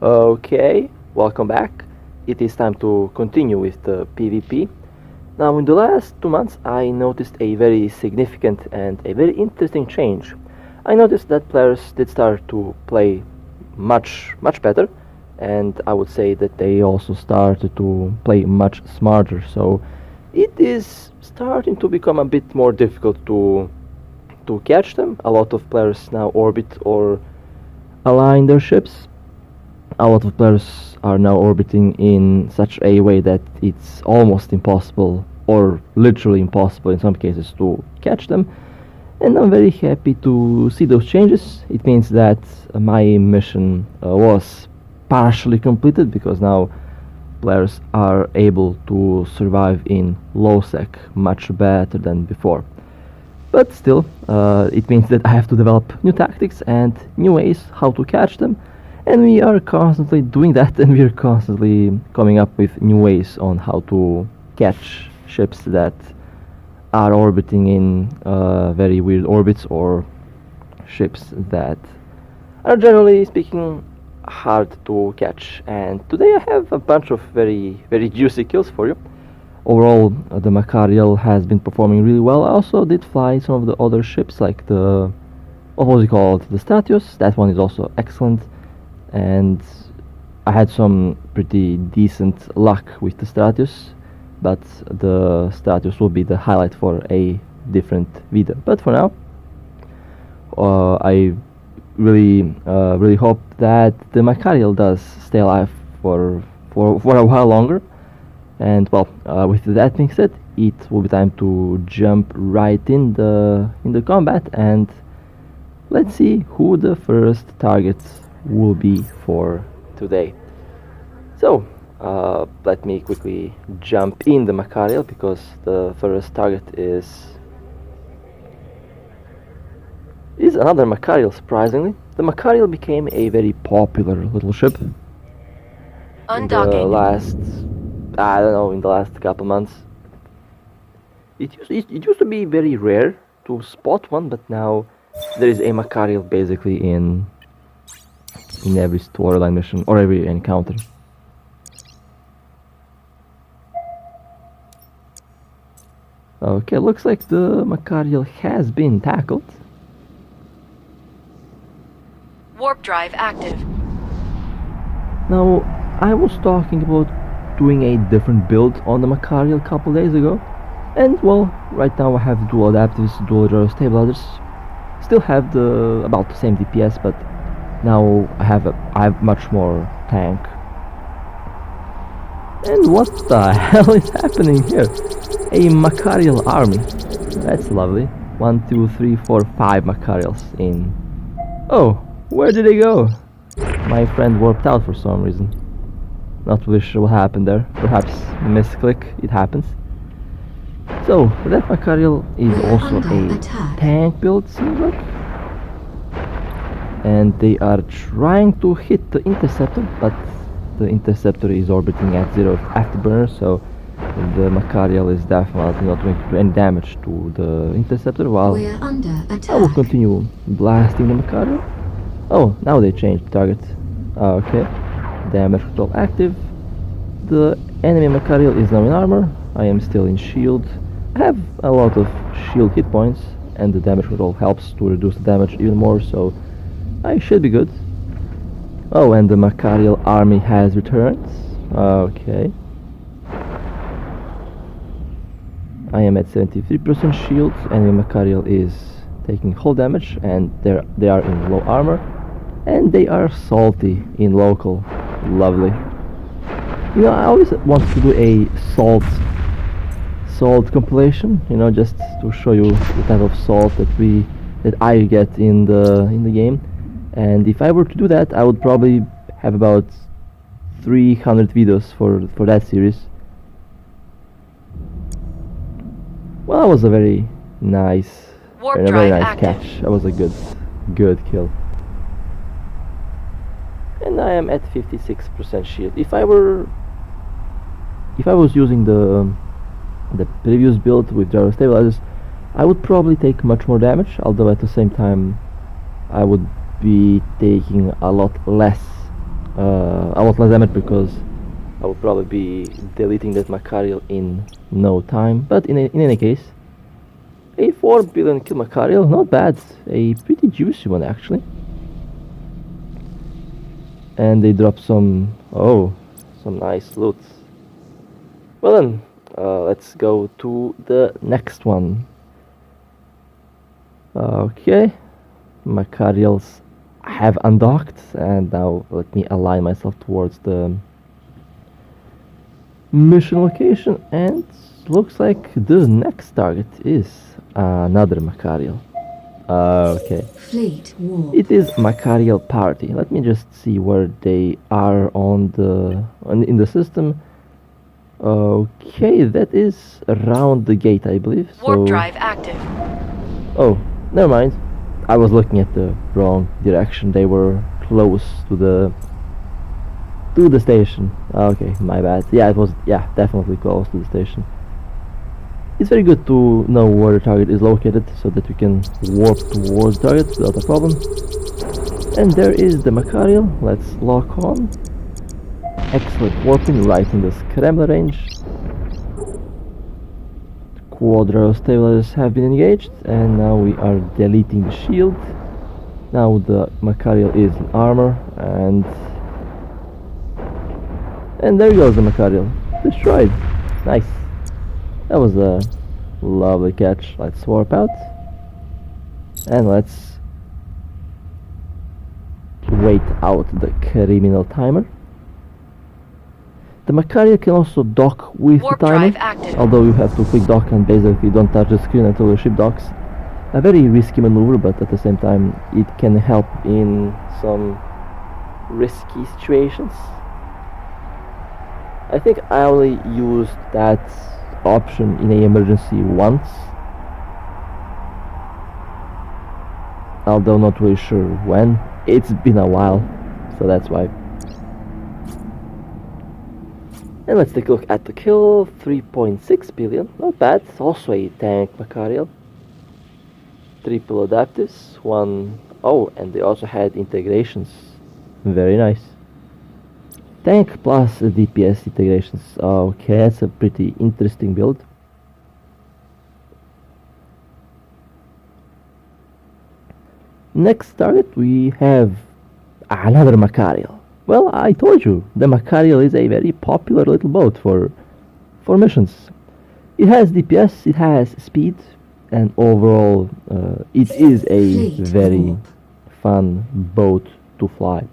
Okay, welcome back. It is time to continue with the PvP. Now, in the last 2 months, I noticed a very significant and a very interesting change. I noticed that players did start to play much better, and I would say that they also started to play much smarter. So, it is starting to become a bit more difficult to catch them. A lot of players now orbit or align their ships. A lot of players are now orbiting in such a way that it's almost impossible, or literally impossible in some cases, to catch them. And I'm very happy to see those changes. It means that my mission was partially completed, because now players are able to survive in LowSec much better than before. But still, it means that I have to develop new tactics and new ways how to catch them. And we are constantly doing that, and we are constantly coming up with new ways on how to catch ships that are orbiting in very weird orbits, or ships that are, generally speaking, hard to catch. And today I have a bunch of very juicy kills for you. Overall, the MachArmy has been performing really well. I also did fly some of the other ships, like the, what was it called, the Stratios. That one is also excellent. And I had some pretty decent luck with the Stratios, but the Stratios will be the highlight for a different video. But for now, I really hope that the MachArmy does stay alive for a while longer. And well, with that being said, it will be time to jump right in the combat, and let's see who the first targets will be for today. So let me quickly jump in the MachArmy, because the first target is another MachArmy. Surprisingly, the MachArmy became a very popular little ship in the last, I don't know, in the last couple months. It used to be very rare to spot one, but now there is a MachArmy basically in every storyline mission or every encounter. Okay, looks like the MachArmy has been tackled. Warp drive active. Now, I was talking about doing a different build on the MachArmy a couple days ago, and well, right now I have dual adaptives, dual gyro stabilizers. Still have about the same DPS, but now I have much more tank. And what the hell is happening here? A MachArmy army. That's lovely. 1, 2, 3, 4, 5 MachArmys in. Oh, where did they go? My friend warped out for some reason. Not really sure what happened there. Perhaps misclick. It happens. So that MachArmy is also a tank build, seems like. And they are trying to hit the interceptor, but the interceptor is orbiting at 0 afterburner, so the MachArmy is definitely not going to do any damage to the interceptor, while I will continue blasting the MachArmy. Oh, now they changed the target. Okay, damage control active. The enemy MachArmy is now in armor. I am still in shield. I have a lot of shield hit points, and the damage control helps to reduce the damage even more, so I should be good. Oh, and the MachArmy army has returned. Okay. I am at 73% shield, and the MachArmy is taking hull damage, and they are in low armor, and they are salty in local. Lovely. You know, I always wanted to do a salt compilation, you know, just to show you the type of salt that I get in the game. And if I were to do that, I would probably have about 300 videos for that series. Well, that was a very nice catch. That was a good kill. And I am at 56% shield. If I was using the previous build with gyro stabilizers, I would probably take much more damage, although at the same time I would be taking a lot less I won't let them it because I will probably be deleting that Macarial in no time. But in any case, a 4 billion kill Macarial, not bad. A pretty juicy one actually. And they drop some nice loot. Well then, let's go to the next one. Okay, Macarials have undocked, and now let me align myself towards the mission location, and looks like the next target is another Macarial. Okay. Fleet war. It is Macarial party. Let me just see where they are in the system. Okay, that is around the gate, I believe. Warp drive active. Oh, never mind. I was looking at the wrong direction. They were close to the station. Okay, my bad. Yeah, it was definitely close to the station. It's very good to know where the target is located so that we can warp towards the target without a problem. And there is the Macarial. Let's lock on. Excellent warping right in the scrambler range. Quadro stabilizers have been engaged, and now we are deleting the shield. Now the Macarial is in armor, and there goes the Macarial. Destroyed. Nice. That was a lovely catch. Let's warp out, and let's wait out the criminal timer. The Macarial can also dock with Warp the timer, drive active. although you have to click dock and basically don't touch the screen until the ship docks. A very risky maneuver, but at the same time it can help in some risky situations. I think I only used that option in an emergency once, although not really sure when. It's been a while, so that's why. And let's take a look at the kill. 3.6 billion, not bad. Also a tank Macarial. Triple adaptives, and they also had integrations. Very nice. Tank plus DPS integrations. Okay, that's a pretty interesting build. Next target we have another Macarial. Well, I told you, the Macarial is a very popular little boat for missions. It has DPS, it has speed, and overall it is a very fun boat to fly.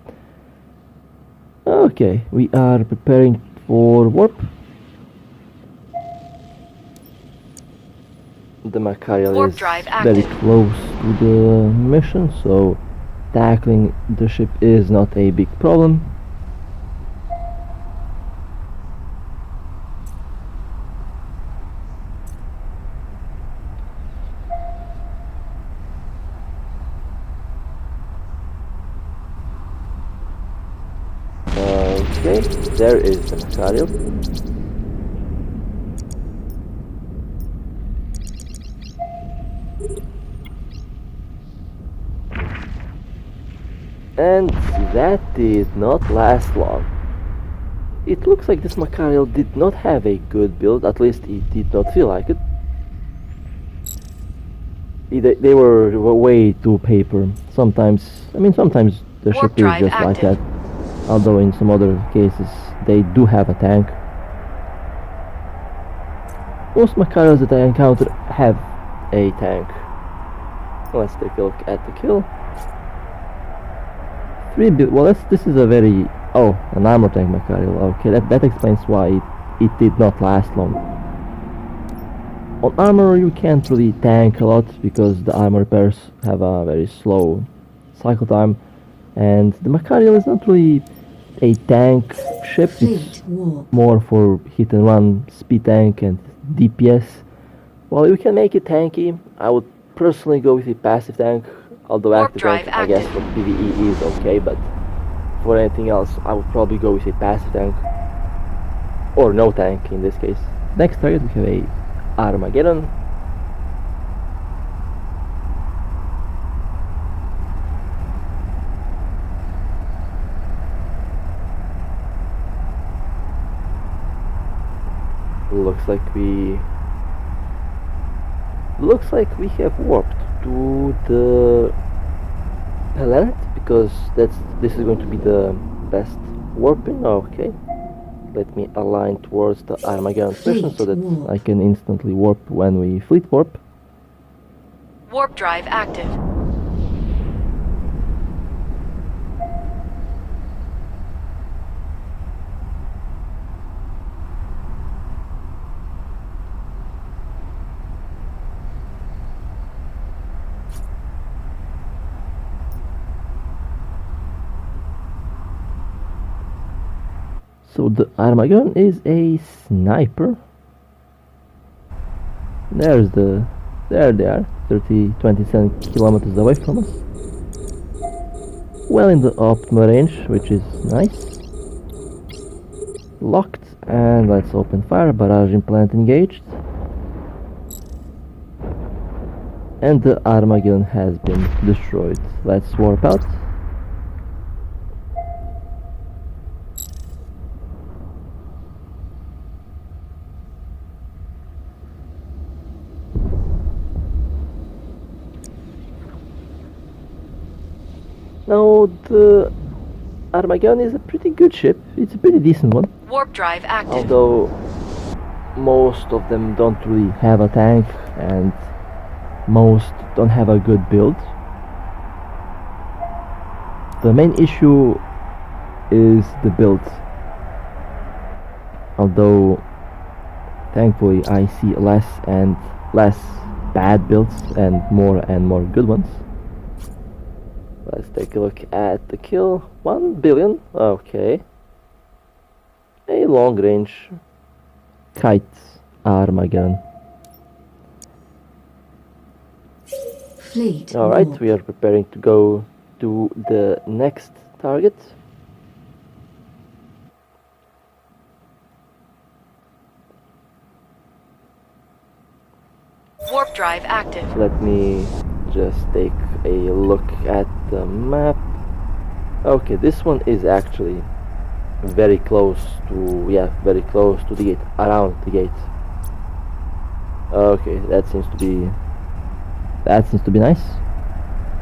Okay, we are preparing for warp. The Macarial Warp is drive very active. close to the mission, so tackling the ship is not a big problem. Okay, there is the Macarial. And that did not last long. It looks like this Macarial did not have a good build, at least it did not feel like it. They were way too paper. Sometimes the Warp ship is drive just like active. that. Although in some other cases they do have a tank. Most Macarials that I encounter have a tank. Let's take a look at the kill. Well, this is a very an armor tank Macarial. Okay, that explains why it did not last long. On armor you can't really tank a lot because the armor repairs have a very slow cycle time, and the Macarial is not really a tank ship. It's more for hit and run, speed tank and DPS. While you can make it tanky, I would personally go with a passive tank, although Warp active drive tank I guess active. for PvE is okay, but for anything else I would probably go with a passive tank. Or no tank in this case. Next target we have a Armageddon. Looks like we have warped to the planet, because this is going to be the best warping. Okay, let me align towards the Armageddon mission so that I can instantly warp when we fleet warp. Warp drive active. So the Armageddon is a sniper. There they are, 27 kilometers away from us. Well in the optimal range, which is nice. Locked, and let's open fire. Barrage implant engaged. And the Armageddon has been destroyed. Let's warp out. Now, the Armageddon is a pretty good ship. It's a pretty decent one. Warp drive active. Although most of them don't really have a tank, and most don't have a good build. The main issue is the build. Although thankfully I see less and less bad builds and more good ones. Let's take a look at the kill. 1 billion. Okay. A long range kite Armageddon. Fleet. Alright, we are preparing to go to the next target. Warp drive active. Let me just take a look at the map. Okay, this one is actually very close to the gate, around the gate. Okay, that seems to be nice.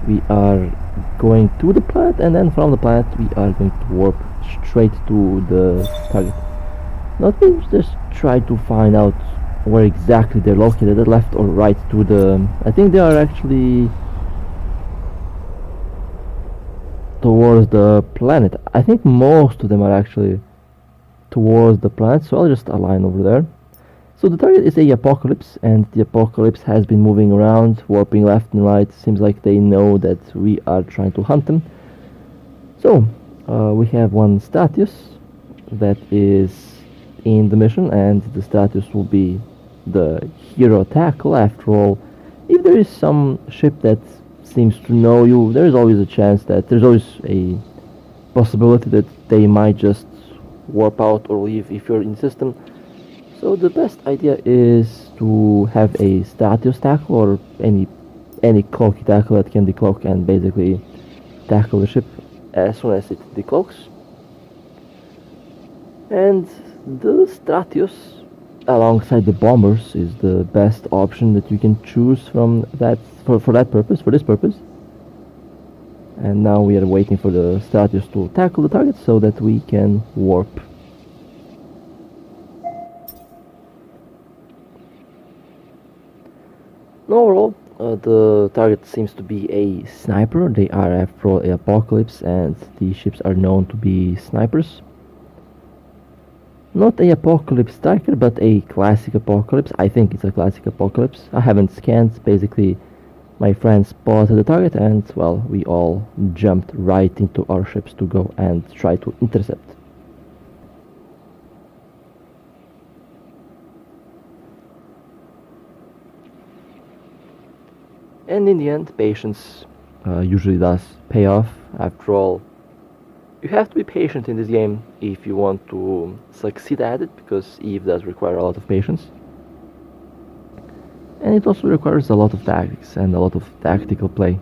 We are going to the planet, and then from the planet we are going to warp straight to the target. Let me just try to find out where exactly they're located, left or right to the... I think they are actually towards the planet. I think most of them are actually towards the planet, so I'll just align over there. So the target is a Apocalypse, and the Apocalypse has been moving around, warping left and right. Seems like they know that we are trying to hunt them. So we have one Status that is in the mission, and the Status will be the hero tackle. After all, if there is some ship that seems to know you, there is always a chance that there's always a possibility that they might just warp out or leave if you're in the system. So the best idea is to have a Status tackle or any cloaky tackle that can decloak and basically tackle the ship as soon as it decloaks. And the Stratius alongside the bombers is the best option that you can choose from that for this purpose. And now we are waiting for the Stratius to tackle the target so that we can warp. Overall, the target seems to be a sniper. They are after all an Apocalypse, and the ships are known to be snipers. Not a Apocalypse striker, but a classic Apocalypse. I think it's a classic Apocalypse. I haven't scanned. Basically, my friend spotted the target, and well, we all jumped right into our ships to go and try to intercept. And in the end, patience usually does pay off. After all, you have to be patient in this game if you want to succeed at it, because EVE does require a lot of patience. And it also requires a lot of tactics and a lot of tactical play.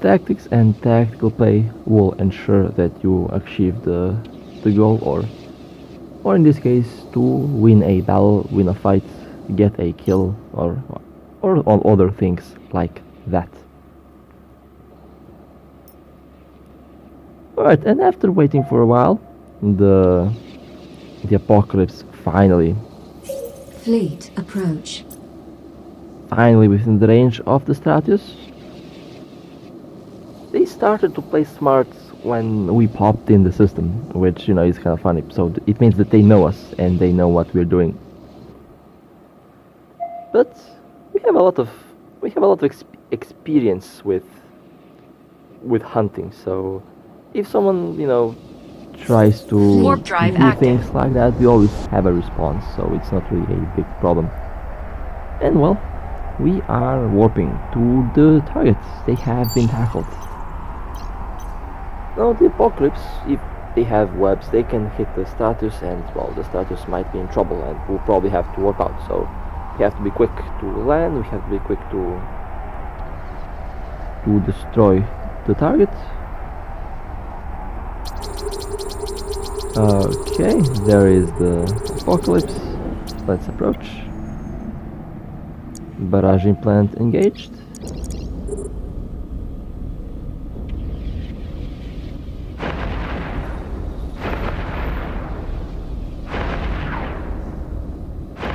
Tactics and tactical play will ensure that you achieve the goal, or in this case to win a battle, win a fight, get a kill, or all other things like that. Alright, and after waiting for a while, the apocalypse finally Fleet approach. finally within the range of the Stratius. They started to play smart when we popped in the system, which, you know, is kind of funny. So it means that they know us and they know what we're doing. But we have a lot of experience with hunting. So if someone, you know, tries to Warp drive do active. things like that, we always have a response. So it's not really a big problem. And well, we are warping to the targets. They have been tackled. Now the apocalypse, if they have webs, they can hit the Stratus, and well, the Stratus might be in trouble and we'll probably have to warp out. So we have to be quick to land, we have to be quick to destroy the target. Okay, there is the apocalypse. Let's approach. Barrage implant engaged.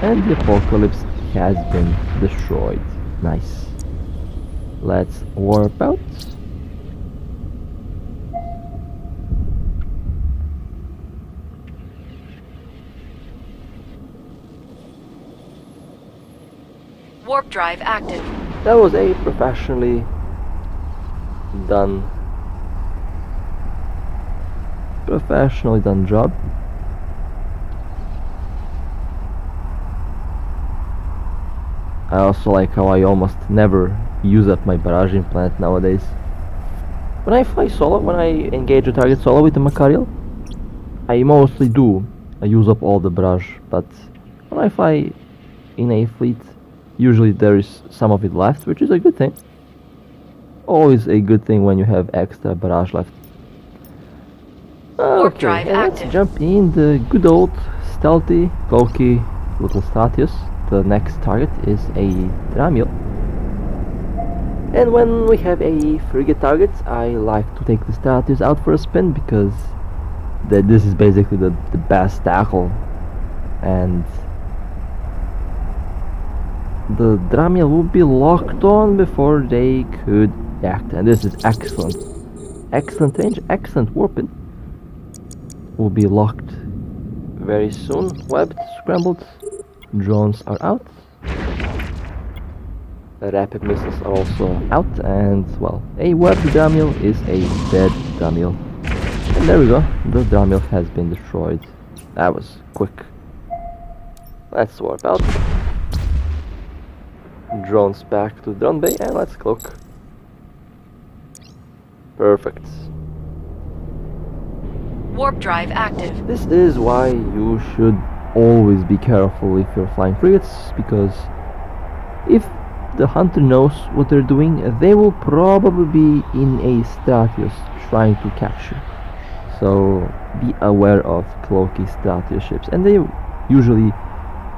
And the apocalypse has been destroyed. Nice. Let's warp out. Warp drive active. That was a professionally done job. I also like how I almost never use up my barrage implant nowadays. When I fly solo, when I engage a target solo with the MachArmy, I mostly do use up all the barrage, but when I fly in a fleet, usually there is some of it left, which is a good thing. Always a good thing when you have extra barrage left. Warp Okay, drive and let's active. jump in the good old stealthy, cloaky little Stratius. The next target is a Dramiel. And when we have a frigate target, I like to take the Stratius out for a spin because this is basically the best tackle. And the Dramiel will be locked on before they could act. And this is excellent. Excellent range, excellent warping. Will be locked very soon. Webbed, scrambled. Drones are out. Rapid missiles are also out, and well, a webbed Dramiel is a dead Dramiel. And there we go, the Dramiel has been destroyed. That was quick. Let's warp out. Drones back to drone bay, and let's cloak. Perfect. Warp drive active. This is why you should always be careful if you're flying frigates, because if the hunter knows what they're doing, they will probably be in a Stratius trying to catch you. So be aware of cloaky Stratius ships, and they usually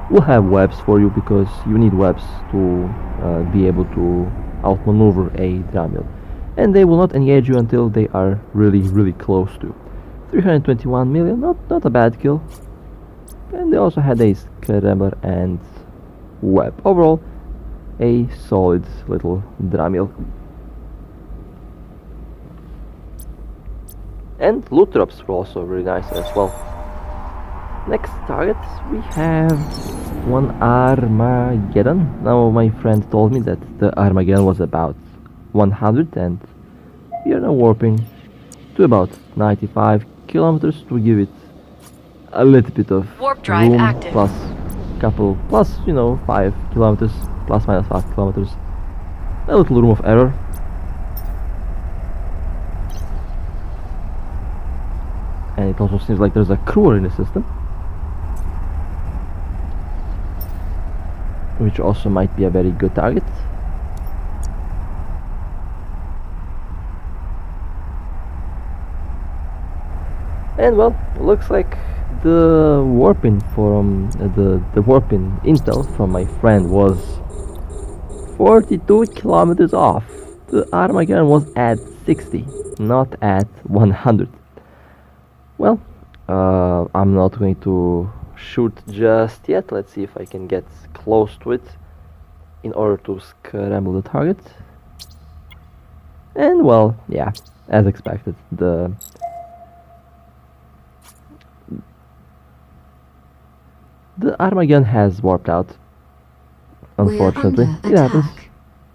will have webs for you because you need webs to be able to outmaneuver a Dramiel. And they will not engage you until they are really close to you. 321 million, not a bad kill. And they also had a Scrambler and web. Overall, a solid little Dramiel. And loot drops were also really nice as well. Next target, we have one Armageddon. Now my friend told me that the Armageddon was about 100, and we are now warping to about 95 kilometers to give it a little bit of Warp drive room, active. plus 5 kilometers, plus minus 5 kilometers. A little room of error. And it also seems like there's a cruiser in the system, which also might be a very good target. And well, looks like the warping from the warping intel from my friend was 42 kilometers off. The Armageddon was at 60, not at 100. Well, I'm not going to shoot just yet. Let's see if I can get close to it in order to scramble the target. And well, yeah, as expected, the Armageddon has warped out. Unfortunately, it happens.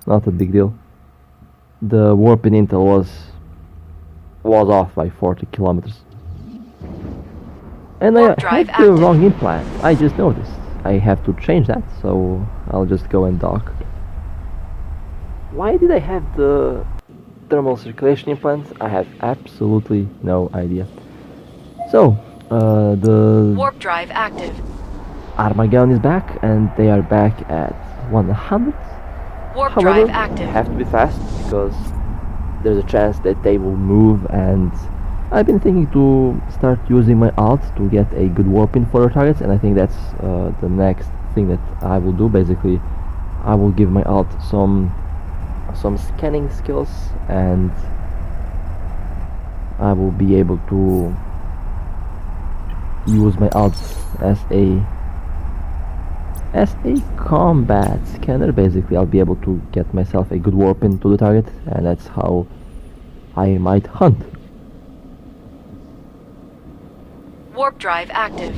Not a big deal. The warping intel was off by 40 kilometers. And I had the wrong implant. I just noticed. I have to change that, so I'll just go and dock. Why did I have the thermal circulation implant? I have absolutely no idea. So, the warp drive active. Armageddon is back, and they are back at 100. Warp However, drive active. Have to be fast because there's a chance that they will move, and I've been thinking to start using my alt to get a good warping for the targets, and I think that's the next thing that I will do. Basically, I will give my alt some scanning skills, and I will be able to use my alt as a combat scanner. Basically, I'll be able to get myself a good warping to the target, and that's how I might hunt. Warp drive active.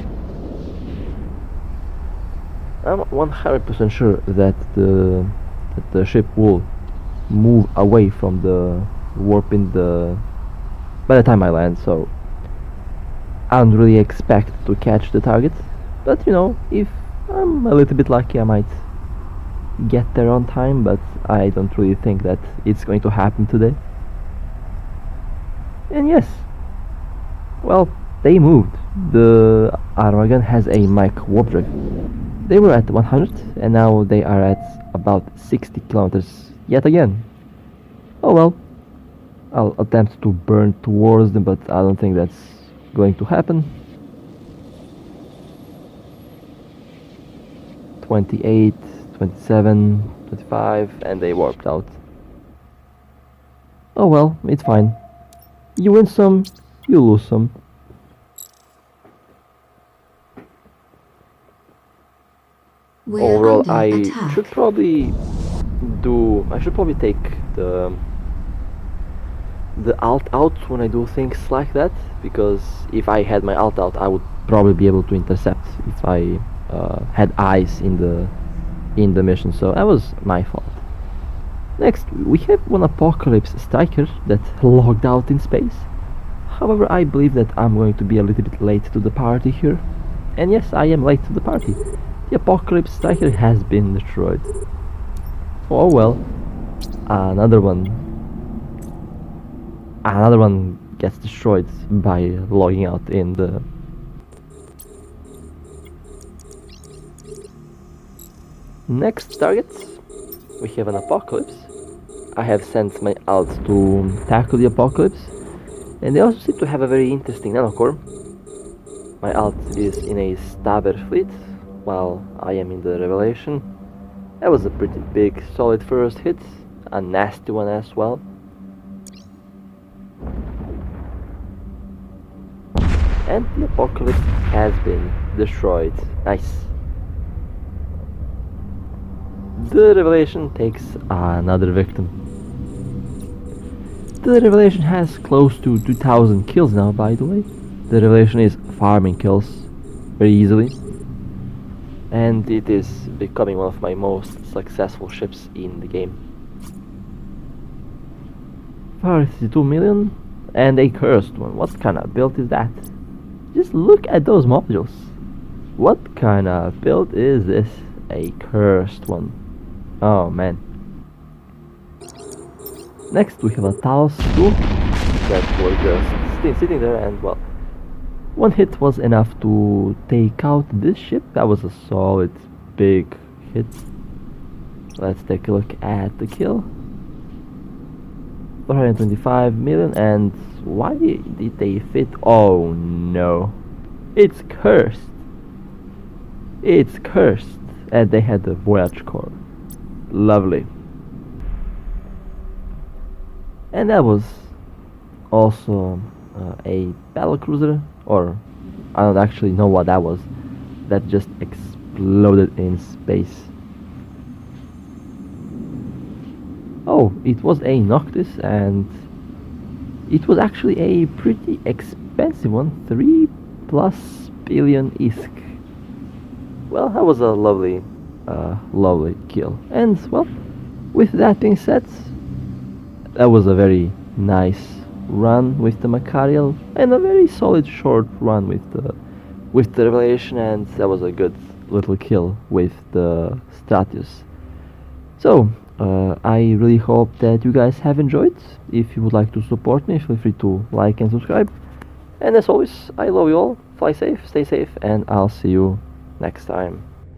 I'm 100% sure that the ship will move away from the warping by the time I land, so I don't really expect to catch the target, but you know, if I'm a little bit lucky I might get there on time, but I don't really think that it's going to happen today. And yes, well, they moved. The Armageddon has a Mach warp drive. They were at 100 and now they are at about 60 kilometers yet again. Oh well, I'll attempt to burn towards them, but I don't think that's going to happen. 28, 27, 25, and they warped out. Oh well, it's fine. You win some, you lose some. Overall, I should probably take the alt out when I do things like that, because if I had my alt out I would probably be able to intercept if I had eyes in the mission, so that was my fault. Next, we have one Apocalypse Striker that logged out in space. However, I believe that I'm going to be a little bit late to the party here. And yes, I am late to the party. The Apocalypse Striker has been destroyed. Oh well, another one gets destroyed by logging out in the... Next target, we have an Apocalypse. I have sent my alt to tackle the Apocalypse, and they also seem to have a very interesting nanocore. My alt is in a Stabber fleet, while I am in the Revelation. That was a pretty big, solid first hit, a nasty one as well. And the Apocalypse has been destroyed. Nice. The Revelation takes another victim. The Revelation has close to 2000 kills now, by the way. The Revelation is farming kills very easily, and it is becoming one of my most successful ships in the game. 32 million and a cursed one. What kind of build is that? Just look at those modules. What kind of build is this? A cursed one. Oh man. Next we have a Talos 2 that was just sitting there, and well, one hit was enough to take out this ship. That was a solid big hit. Let's take a look at the kill. 425 million, and why did they fit? Oh no. It's cursed. It's cursed. And they had the voyage core. Lovely. And that was also a battle cruiser, or I don't actually know what that was. That just exploded in space. Oh, it was a Noctis, and it was actually a pretty expensive one, 3+ billion ISK. Well, that was a lovely kill. And well, with that being said, that was a very nice run with the Macariel, and a very solid short run with the Revelation, and that was a good little kill with the Stratius. So, I really hope that you guys have enjoyed. If you would like to support me, feel free to like and subscribe. And as always, I love you all. Fly safe, stay safe, and I'll see you next time.